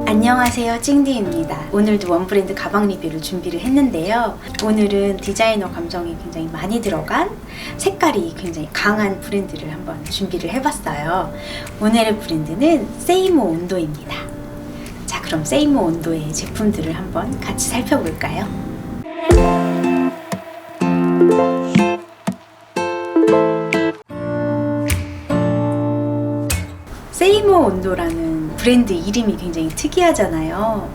안녕하세요, 찡디입니다. 오늘도 원브랜드 가방 리뷰를 준비를 했는데요. 오늘은 디자이너 감성이 굉장히 많이 들어간 색깔이 굉장히 강한 브랜드를 한번 준비를 해봤어요. 오늘의 브랜드는 세이모 온도입니다. 자, 그럼 세이모 온도의 제품들을 한번 같이 살펴볼까요? 세이모 온도라는 브랜드 이름이 굉장히 특이하잖아요.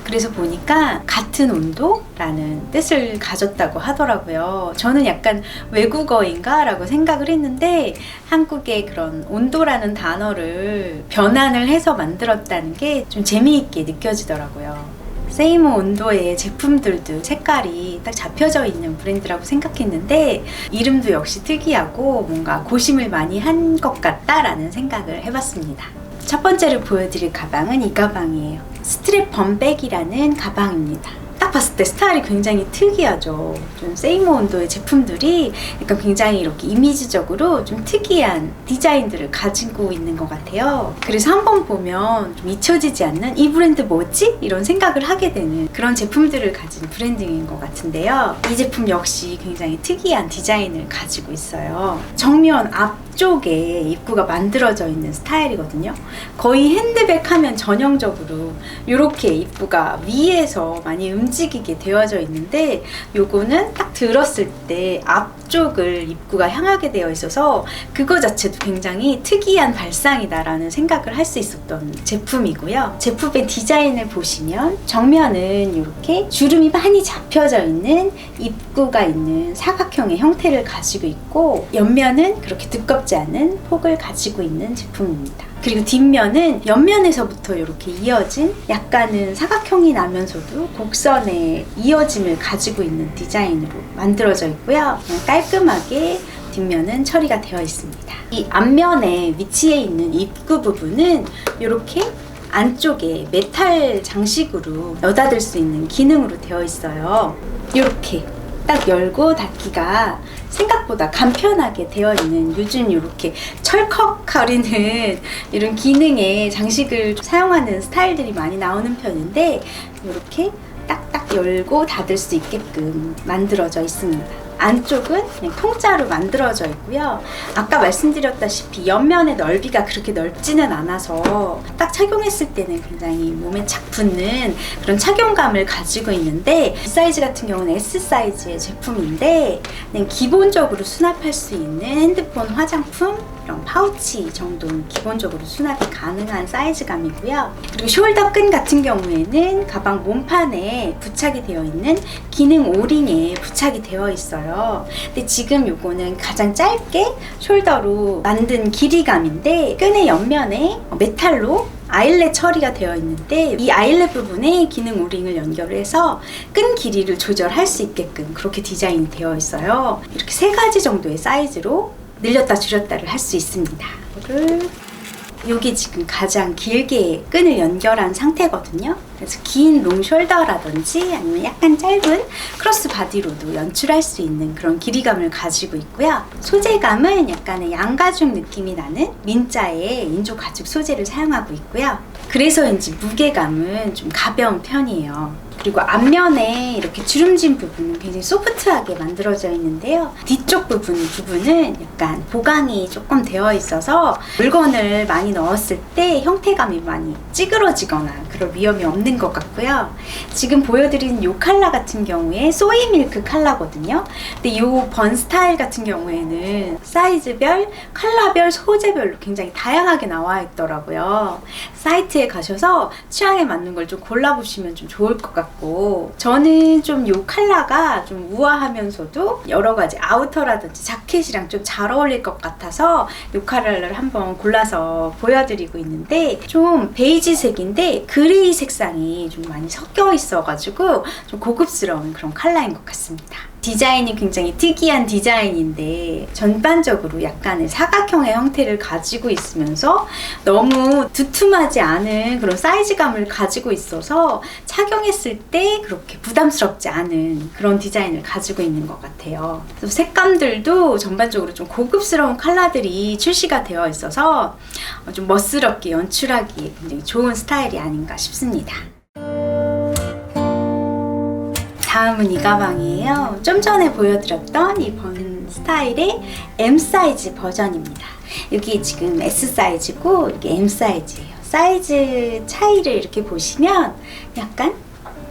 그래서 보니까 같은 온도라는 뜻을 가졌다고 하더라고요. 저는 약간 외국어인가 라고 생각을 했는데 한국의 그런 온도라는 단어를 변환을 해서 만들었다는 게 좀 재미있게 느껴지더라고요. 세이모 온도의 제품들도 색깔이 딱 잡혀져 있는 브랜드라고 생각했는데 이름도 역시 특이하고 뭔가 고심을 많이 한 것 같다라는 생각을 해봤습니다. 첫 번째로 보여드릴 가방은 이 가방이에요. 스트랩 범백이라는 가방입니다. 딱 봤을 때 스타일이 굉장히 특이하죠. 좀 세이모 온도의 제품들이 약간 굉장히 이렇게 이미지적으로 좀 특이한 디자인들을 가지고 있는 것 같아요. 그래서 한번 보면 좀 잊혀지지 않는 이 브랜드 뭐지? 이런 생각을 하게 되는 그런 제품들을 가진 브랜드인 것 같은데요. 이 제품 역시 굉장히 특이한 디자인을 가지고 있어요. 정면 앞쪽에 입구가 만들어져 있는 스타일이거든요. 거의 핸드백 하면 전형적으로 이렇게 입구가 위에서 많이 움직이게 되어져 있는데 요거는 딱 들었을 때 앞쪽을 입구가 향하게 되어 있어서 그거 자체도 굉장히 특이한 발상이다라는 생각을 할 수 있었던 제품이고요. 제품의 디자인을 보시면 정면은 이렇게 주름이 많이 잡혀져 있는 입구가 있는 사각형의 형태를 가지고 있고 옆면은 그렇게 두껍지 않은 폭을 가지고 있는 제품입니다. 그리고 뒷면은 옆면에서부터 이렇게 이어진 약간은 사각형이 나면서도 곡선의 이어짐을 가지고 있는 디자인으로 만들어져 있고요. 깔끔하게 뒷면은 처리가 되어 있습니다. 이 앞면에 위치해 있는 입구 부분은 이렇게 안쪽에 메탈 장식으로 여닫을 수 있는 기능으로 되어 있어요. 이렇게 딱 열고 닫기가 생각보다 간편하게 되어 있는, 요즘 이렇게 철컥거리는 이런 기능의 장식을 사용하는 스타일들이 많이 나오는 편인데 이렇게 딱딱 열고 닫을 수 있게끔 만들어져 있습니다. 안쪽은 그냥 통짜로 만들어져 있고요. 아까 말씀드렸다시피 옆면의 넓이가 그렇게 넓지는 않아서 딱 착용했을 때는 굉장히 몸에 착 붙는 그런 착용감을 가지고 있는데 이 사이즈 같은 경우는 S 사이즈의 제품인데 그냥 기본적으로 수납할 수 있는 핸드폰, 화장품, 이런 파우치 정도는 기본적으로 수납이 가능한 사이즈감이고요. 그리고 숄더 끈 같은 경우에는 가방 몸판에 부착이 되어 있는 기능 오링에 부착이 되어 있어요. 근데 지금 요거는 가장 짧게 숄더로 만든 길이감인데 끈의 옆면에 메탈로 아일렛 처리가 되어 있는데 이 아일렛 부분에 기능 오링을 연결해서 끈 길이를 조절할 수 있게끔 그렇게 디자인이 되어 있어요. 이렇게 3가지 정도의 사이즈로 늘렸다 줄였다를 할 수 있습니다. 이게 지금 가장 길게 끈을 연결한 상태거든요. 그래서 긴 롱 숄더라든지 아니면 약간 짧은 크로스 바디로도 연출할 수 있는 그런 길이감을 가지고 있고요. 소재감은 약간의 양가죽 느낌이 나는 민자의 인조 가죽 소재를 사용하고 있고요. 그래서인지 무게감은 좀 가벼운 편이에요. 그리고 앞면에 이렇게 주름진 부분은 굉장히 소프트하게 만들어져 있는데요. 뒤쪽 부분은 약간 보강이 조금 되어 있어서 물건을 많이 넣었을 때 형태감이 많이 찌그러지거나 그럴 위험이 없는 것 같고요. 지금 보여드린 이 컬러 같은 경우에 소이 밀크 컬러거든요. 근데 이 번 스타일 같은 경우에는 사이즈별, 컬러별, 소재별로 굉장히 다양하게 나와 있더라고요. 사이트에 가셔서 취향에 맞는 걸 좀 골라보시면 좀 좋을 것 같고, 저는 좀 이 컬러가 좀 우아하면서도 여러 가지 아우터라든지 자켓이랑 좀 잘 어울릴 것 같아서 이 컬러를 한번 골라서 보여드리고 있는데, 좀 베이지색인데 그레이 색상이 좀 많이 섞여 있어가지고 좀 고급스러운 그런 컬러인 것 같습니다. 디자인이 굉장히 특이한 디자인인데 전반적으로 약간의 사각형의 형태를 가지고 있으면서 너무 두툼하지 않은 그런 사이즈감을 가지고 있어서 착용했을 때 그렇게 부담스럽지 않은 그런 디자인을 가지고 있는 것 같아요. 그래서 색감들도 전반적으로 좀 고급스러운 컬러들이 출시가 되어 있어서 좀 멋스럽게 연출하기에 굉장히 좋은 스타일이 아닌가 싶습니다. 다음은 이 가방이에요. 좀 전에 보여드렸던 이 번 스타일의 M 사이즈 버전입니다. 여기 지금 S 사이즈고 이게 M 사이즈예요. 사이즈 차이를 이렇게 보시면 약간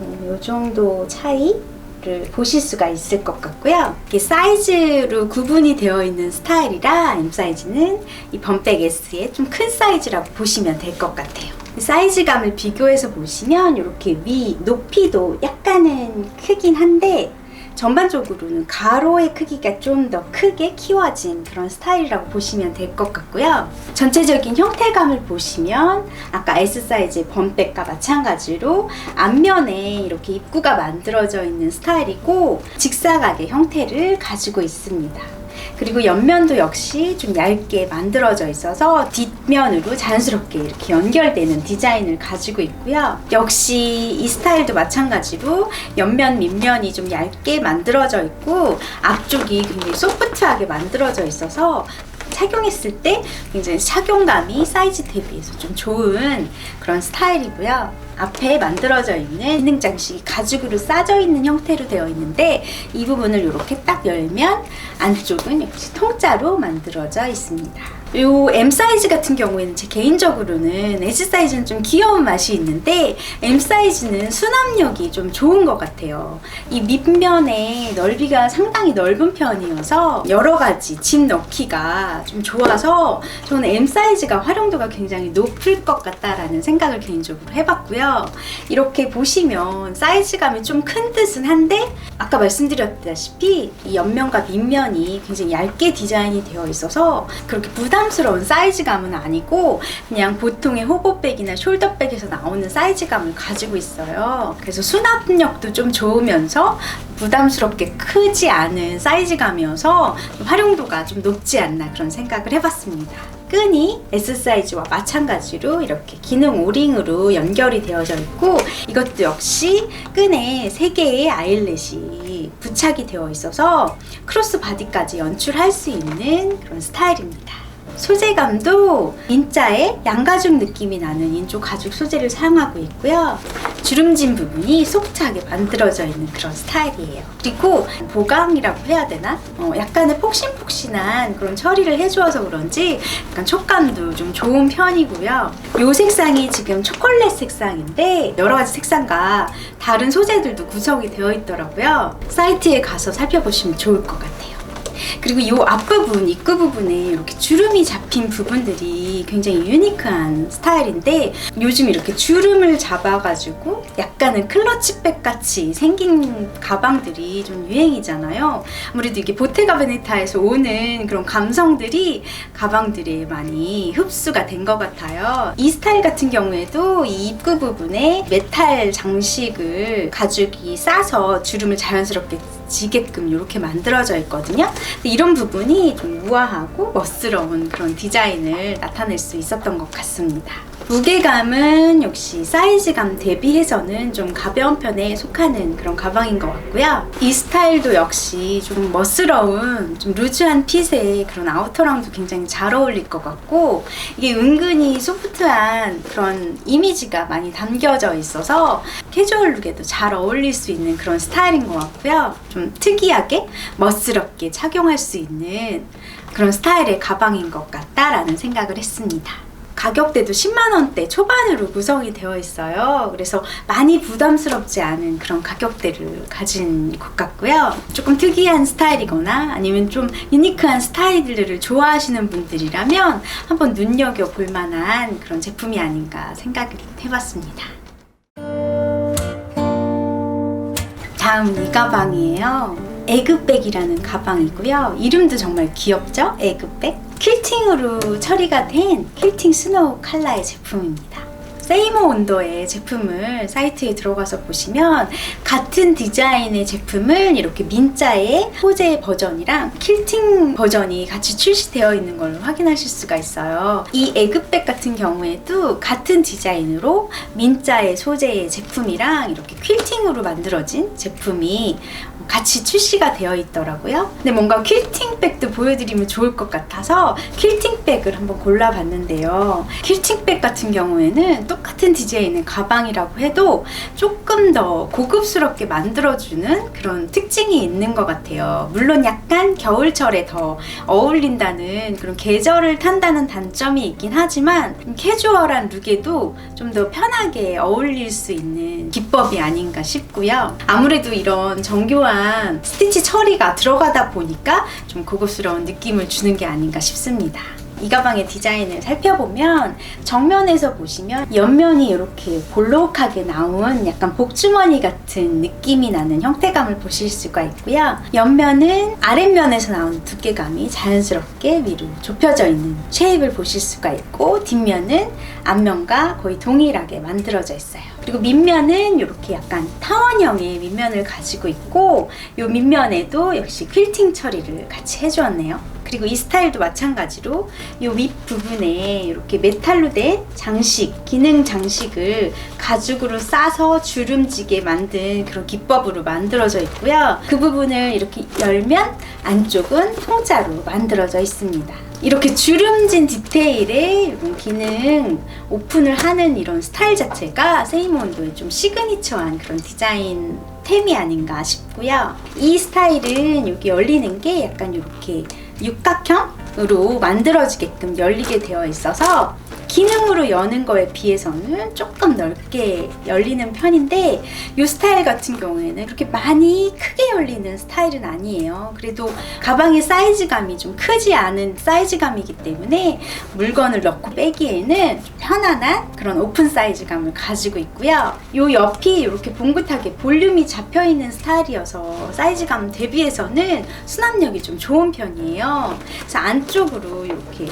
이 정도 차이를 보실 수가 있을 것 같고요. 이게 사이즈로 구분이 되어 있는 스타일이라 M 사이즈는 이 범백 S의 좀 큰 사이즈라고 보시면 될 것 같아요. 사이즈감을 비교해서 보시면 이렇게 위 높이도 약간은 크긴 한데 전반적으로는 가로의 크기가 좀 더 크게 키워진 그런 스타일이라고 보시면 될 것 같고요. 전체적인 형태감을 보시면 아까 S 사이즈의 범백과 마찬가지로 앞면에 이렇게 입구가 만들어져 있는 스타일이고 직사각의 형태를 가지고 있습니다. 그리고 옆면도 역시 좀 얇게 만들어져 있어서 뒷면으로 자연스럽게 이렇게 연결되는 디자인을 가지고 있고요. 역시 이 스타일도 마찬가지로 옆면, 밑면이 좀 얇게 만들어져 있고 앞쪽이 굉장히 소프트하게 만들어져 있어서 착용했을 때 굉장히 착용감이 사이즈 대비해서 좀 좋은 그런 스타일이고요. 앞에 만들어져 있는 기능 장식이 가죽으로 싸져 있는 형태로 되어 있는데 이 부분을 이렇게 딱 열면 안쪽은 역시 통짜로 만들어져 있습니다. 이 M 사이즈 같은 경우에는 제 개인적으로는 S 사이즈는 좀 귀여운 맛이 있는데 M 사이즈는 수납력이 좀 좋은 것 같아요. 이 밑면의 넓이가 상당히 넓은 편이어서 여러 가지 짐 넣기가 좀 좋아서 저는 M 사이즈가 활용도가 굉장히 높을 것 같다라는 생각을 개인적으로 해봤고요. 이렇게 보시면 사이즈감이 좀 큰 듯은 한데 아까 말씀드렸다시피 이 옆면과 밑면이 굉장히 얇게 디자인이 되어 있어서 그렇게 부담스러운 사이즈감은 아니고 그냥 보통의 호보백이나 숄더백에서 나오는 사이즈감을 가지고 있어요. 그래서 수납력도 좀 좋으면서 부담스럽게 크지 않은 사이즈감이어서 활용도가 좀 높지 않나 그런 생각을 해봤습니다. 끈이 S 사이즈와 마찬가지로 이렇게 기능 오링으로 연결이 되어져 있고 이것도 역시 끈에 3개의 아일렛이 부착이 되어 있어서 크로스 바디까지 연출할 수 있는 그런 스타일입니다. 소재감도 인자의 양가죽 느낌이 나는 인조 가죽 소재를 사용하고 있고요. 주름진 부분이 소프트하게 만들어져 있는 그런 스타일이에요. 그리고 보강이라고 해야 되나? 약간의 폭신폭신한 그런 처리를 해주어서 그런지 약간 촉감도 좀 좋은 편이고요. 이 색상이 지금 초콜릿 색상인데 여러 가지 색상과 다른 소재들도 구성이 되어 있더라고요. 사이트에 가서 살펴보시면 좋을 것 같아요. 그리고 이 앞부분, 입구 부분에 이렇게 주름이 잡힌 부분들이 굉장히 유니크한 스타일인데 요즘 이렇게 주름을 잡아가지고 약간은 클러치백 같이 생긴 가방들이 좀 유행이잖아요. 아무래도 이게 보테가 베네타에서 오는 그런 감성들이 가방들에 많이 흡수가 된 것 같아요. 이 스타일 같은 경우에도 이 입구 부분에 메탈 장식을 가죽이 싸서 주름을 자연스럽게 지게끔 이렇게 만들어져 있거든요. 이런 부분이 좀 우아하고 멋스러운 그런 디자인을 나타낼 수 있었던 것 같습니다. 무게감은 역시 사이즈감 대비해서는 좀 가벼운 편에 속하는 그런 가방인 것 같고요. 이 스타일도 역시 좀 멋스러운 좀 루즈한 핏의 그런 아우터랑도 굉장히 잘 어울릴 것 같고 이게 은근히 소프트한 그런 이미지가 많이 담겨져 있어서 캐주얼 룩에도 잘 어울릴 수 있는 그런 스타일인 것 같고요. 좀 특이하게 멋스럽게 착용할 수 있는 그런 스타일의 가방인 것 같다라는 생각을 했습니다. 가격대도 10만원대 초반으로 구성이 되어 있어요. 그래서 많이 부담스럽지 않은 그런 가격대를 가진 것 같고요. 조금 특이한 스타일이거나 아니면 좀 유니크한 스타일들을 좋아하시는 분들이라면 한번 눈여겨볼 만한 그런 제품이 아닌가 생각을 해봤습니다. 다음 이 가방이에요. 에그백이라는 가방이고요. 이름도 정말 귀엽죠? 에그백. 퀼팅으로 처리가 된 퀼팅 스노우 컬러의 제품입니다. 세이모 온도의 제품을 사이트에 들어가서 보시면 같은 디자인의 제품을 이렇게 민자의 소재 버전이랑 퀼팅 버전이 같이 출시되어 있는 걸 확인하실 수가 있어요. 이 에그백 같은 경우에도 같은 디자인으로 민자의 소재의 제품이랑 이렇게 퀼팅으로 만들어진 제품이 같이 출시가 되어 있더라고요. 근데 뭔가 퀼팅백도 보여드리면 좋을 것 같아서 퀼팅백을 한번 골라봤는데요. 퀼팅백 같은 경우에는 똑같은 디자인의 가방이라고 해도 조금 더 고급스럽게 만들어주는 그런 특징이 있는 것 같아요. 물론 약간 겨울철에 더 어울린다는 그런 계절을 탄다는 단점이 있긴 하지만 캐주얼한 룩에도 좀 더 편하게 어울릴 수 있는 기법이 아닌가 싶고요. 아무래도 이런 정교한 스티치 처리가 들어가다 보니까 좀 고급스러운 느낌을 주는 게 아닌가 싶습니다. 이 가방의 디자인을 살펴보면 정면에서 보시면 옆면이 이렇게 볼록하게 나온 약간 복주머니 같은 느낌이 나는 형태감을 보실 수가 있고요. 옆면은 아랫면에서 나온 두께감이 자연스럽게 위로 좁혀져 있는 쉐입을 보실 수가 있고, 뒷면은 앞면과 거의 동일하게 만들어져 있어요. 그리고 밑면은 이렇게 약간 타원형의 밑면을 가지고 있고, 이 밑면에도 역시 퀼팅 처리를 같이 해주었네요. 그리고 이 스타일도 마찬가지로 이 윗부분에 이렇게 메탈로 된 장식, 기능 장식을 가죽으로 싸서 주름지게 만든 그런 기법으로 만들어져 있고요. 그 부분을 이렇게 열면 안쪽은 통짜로 만들어져 있습니다. 이렇게 주름진 디테일의 이런 기능 오픈을 하는 이런 스타일 자체가 세이모 온도의 좀 시그니처한 그런 디자인 템이 아닌가 싶고요. 이 스타일은 여기 열리는 게 약간 이렇게 육각형으로 만들어지게끔 열리게 되어 있어서 기능으로 여는 거에 비해서는 조금 넓게 열리는 편인데, 이 스타일 같은 경우에는 그렇게 많이 크게 열리는 스타일은 아니에요. 그래도 가방의 사이즈감이 좀 크지 않은 사이즈감이기 때문에 물건을 넣고 빼기에는 좀 편안한 그런 오픈 사이즈감을 가지고 있고요. 이 옆이 이렇게 봉긋하게 볼륨이 잡혀있는 스타일이어서 사이즈감 대비해서는 수납력이 좀 좋은 편이에요. 그래서 안쪽으로 이렇게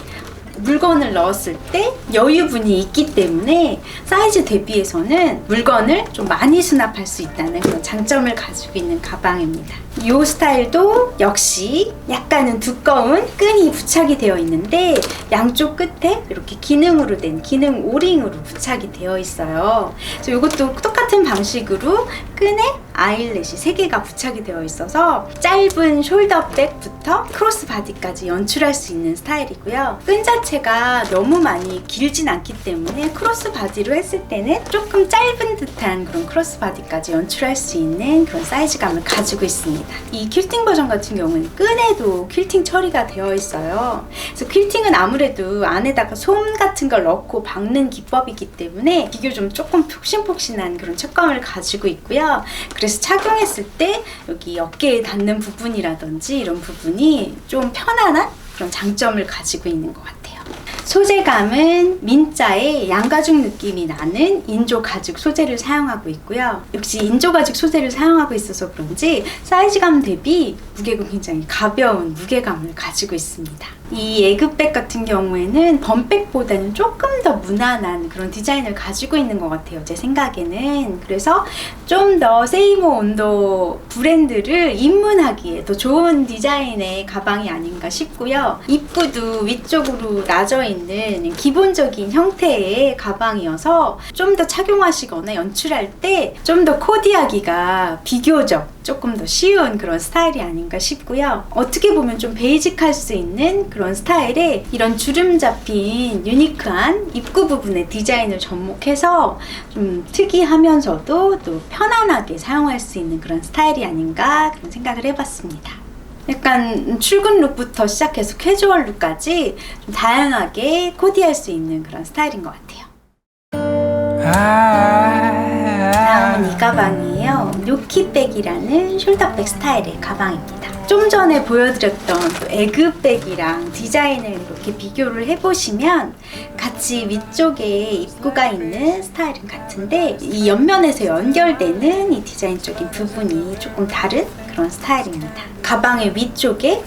물건을 넣었을 때 여유분이 있기 때문에 사이즈 대비해서는 물건을 좀 많이 수납할 수 있다는 그런 장점을 가지고 있는 가방입니다. 이 스타일도 역시 약간은 두꺼운 끈이 부착이 되어 있는데 양쪽 끝에 이렇게 기능으로 된 기능 오링으로 부착이 되어 있어요. 그래서 이것도 똑같은 방식으로 끈에 아일렛이 3개가 부착이 되어 있어서 짧은 숄더백부터 크로스 바디까지 연출할 수 있는 스타일이고요. 끈 자체가 너무 많이 길진 않기 때문에 크로스 바디로 했을 때는 조금 짧은 듯한 그런 크로스 바디까지 연출할 수 있는 그런 사이즈감을 가지고 있습니다. 이 퀼팅 버전 같은 경우는 끈에도 퀼팅 처리가 되어 있어요. 그래서 퀼팅은 아무래도 안에다가 솜 같은 걸 넣고 박는 기법이기 때문에 비교적 조금 폭신폭신한 그런 촉감을 가지고 있고요. 그래서 착용했을 때 여기 어깨에 닿는 부분이라든지 이런 부분이 좀 편안한 그런 장점을 가지고 있는 것 같아요. 소재감은 민자의 양가죽 느낌이 나는 인조 가죽 소재를 사용하고 있고요. 역시 인조 가죽 소재를 사용하고 있어서 그런지 사이즈감 대비 무게가 굉장히 가벼운 무게감을 가지고 있습니다. 이 에그백 같은 경우에는 범백보다는 조금 더 무난한 그런 디자인을 가지고 있는 것 같아요, 제 생각에는. 그래서 좀 더 세이모 온도 브랜드를 입문하기에 더 좋은 디자인의 가방이 아닌가 싶고요. 입구도 위쪽으로 나져 있는 기본적인 형태의 가방이어서 좀 더 착용하시거나 연출할 때 좀 더 코디하기가 비교적 조금 더 쉬운 그런 스타일이 아닌가 싶고요. 어떻게 보면 좀 베이직할 수 있는 그런 스타일에 이런 주름 잡힌 유니크한 입구 부분의 디자인을 접목해서 좀 특이하면서도 또 편안하게 사용할 수 있는 그런 스타일이 아닌가 그런 생각을 해봤습니다. 약간 출근 룩부터 시작해서 캐주얼 룩까지 좀 다양하게 코디할 수 있는 그런 스타일인 것 같아요. 다음은 이 가방이에요. 뇨키백이라는 숄더백 스타일의 가방입니다. 좀 전에 보여드렸던 또 에그백이랑 디자인을 이렇게 비교를 해보시면 같이 위쪽에 입구가 있는 스타일은 같은데 이 옆면에서 연결되는 이 디자인적인 부분이 조금 다른 그런 스타일입니다. 가방의 위쪽에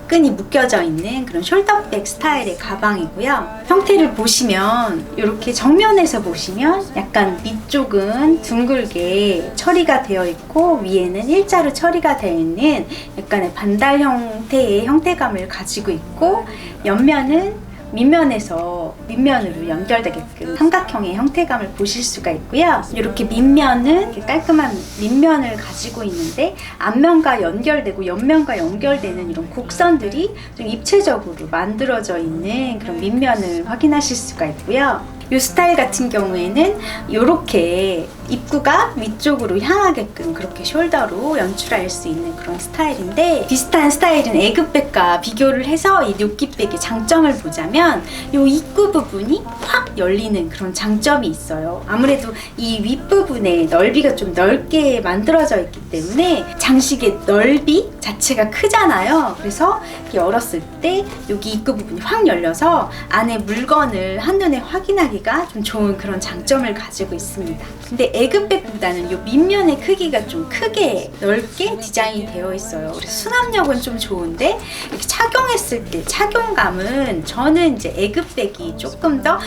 끈이 묶여져 있는 그런 숄더백 스타일의 가방이고요. 형태를 보시면 이렇게 정면에서 보시면 약간 밑쪽은 둥글게 처리가 되어 있고 위에는 일자로 처리가 되어 있는 약간의 반달 형태의 형태감을 가지고 있고, 옆면은 밑면에서 밑면으로 연결되게끔 삼각형의 형태감을 보실 수가 있고요. 이렇게 밑면은 이렇게 깔끔한 밑면을 가지고 있는데 앞면과 연결되고 옆면과 연결되는 이런 곡선들이 좀 입체적으로 만들어져 있는 그런 밑면을 확인하실 수가 있고요. 이 스타일 같은 경우에는 이렇게 입구가 위쪽으로 향하게끔 그렇게 숄더로 연출할 수 있는 그런 스타일인데, 비슷한 스타일은 에그백과 비교를 해서 이 요끼백의 장점을 보자면 이 입구 부분이 확 열리는 그런 장점이 있어요. 아무래도 이 윗부분에 넓이가 좀 넓게 만들어져 있기 때문에 장식의 넓이 자체가 크잖아요. 그래서 열었을 때 여기 입구 부분이 확 열려서 안에 물건을 한눈에 확인하기가 좀 좋은 그런 장점을 가지고 있습니다. 근데 에그백보다는 이 밑면의 크기가 좀 크게 넓게 디자인이 되어 있어요. 그래서 수납력은 좀 좋은데 이렇게 착용했을 때 착용감은 저는 이제 에그백이 조금 더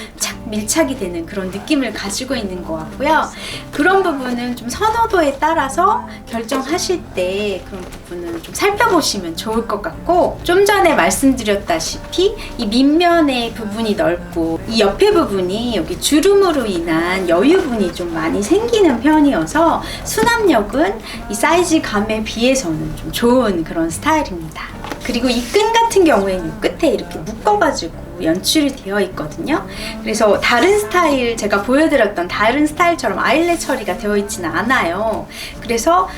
밀착이 되는 그런 느낌을 가지고 있는 것 같고요. 그런 부분은 좀 선호도에 따라서 결정하실 때 그런 부분은 좀 살펴보시면 좋을 것 같고, 좀 전에 말씀드렸다시피 이 밑면의 부분이 넓고 이 옆에 부분이 여기 주름으로 인한 여유분이 좀 많이 생기는 편이어서 수납력은 이 사이즈감에 비해서는 좀 좋은 그런 스타일입니다. 그리고 이 끈 같은 경우에는 이 끝에 이렇게 묶어가지고 연출이 되어 있거든요. 그래서 다른 스타일, 제가 보여드렸던 다른 스타일처럼 아일렛 처리가 되어 있지는 않아요. 그래서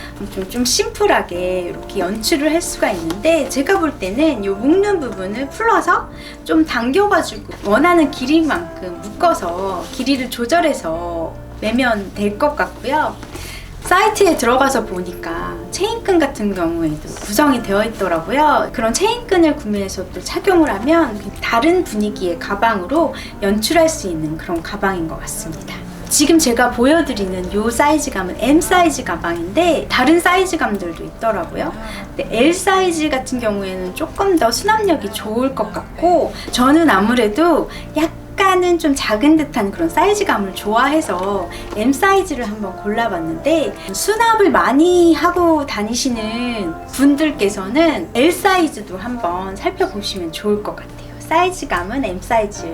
좀 심플하게 이렇게 연출을 할 수가 있는데, 제가 볼 때는 이 묶는 부분을 풀어서 좀 당겨가지고 원하는 길이만큼 묶어서 길이를 조절해서 매면 될 것 같고요. 사이트에 들어가서 보니까 체인끈 같은 경우에도 구성이 되어 있더라고요. 그런 체인끈을 구매해서 또 착용을 하면 다른 분위기의 가방으로 연출할 수 있는 그런 가방인 것 같습니다. 지금 제가 보여드리는 이 사이즈감은 M 사이즈 가방인데 다른 사이즈감들도 있더라고요. 근데 L 사이즈 같은 경우에는 조금 더 수납력이 좋을 것 같고, 저는 아무래도 약간은 좀 작은 듯한 그런 사이즈감을 좋아해서 M 사이즈를 한번 골라봤는데, 수납을 많이 하고 다니시는 분들께서는 L 사이즈도 한번 살펴보시면 좋을 것 같아요. 사이즈감은 M 사이즈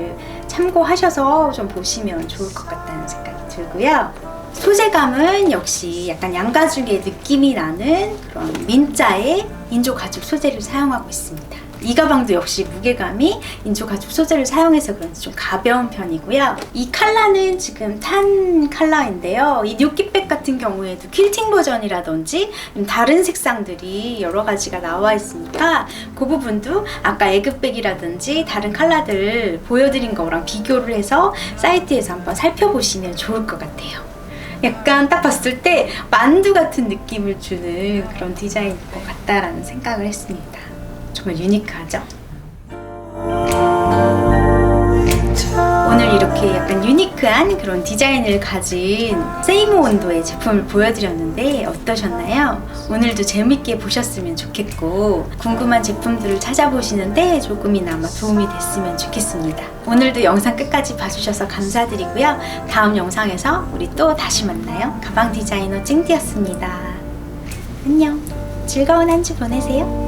참고하셔서 좀 보시면 좋을 것 같다는 생각이 들고요. 소재감은 역시 약간 양가죽의 느낌이 나는 그런 민자의 인조 가죽 소재를 사용하고 있습니다. 이 가방도 역시 무게감이 인조 가죽 소재를 사용해서 그런지 좀 가벼운 편이고요. 이 컬러는 지금 탄 컬러인데요. 이 요끼백 같은 경우에도 퀼팅 버전이라든지 다른 색상들이 여러 가지가 나와 있으니까 그 부분도 아까 에그백이라든지 다른 컬러들 보여드린 거랑 비교를 해서 사이트에서 한번 살펴보시면 좋을 것 같아요. 약간 딱 봤을 때 만두 같은 느낌을 주는 그런 디자인인 것 같다라는 생각을 했습니다. 정말 유니크하죠? 오늘 이렇게 약간 유니크한 그런 디자인을 가진 세이모 온도의 제품을 보여드렸는데 어떠셨나요? 오늘도 재밌게 보셨으면 좋겠고, 궁금한 제품들을 찾아보시는데 조금이나마 도움이 됐으면 좋겠습니다. 오늘도 영상 끝까지 봐주셔서 감사드리고요. 다음 영상에서 우리 또 다시 만나요. 가방 디자이너 찡디였습니다. 안녕. 즐거운 한 주 보내세요.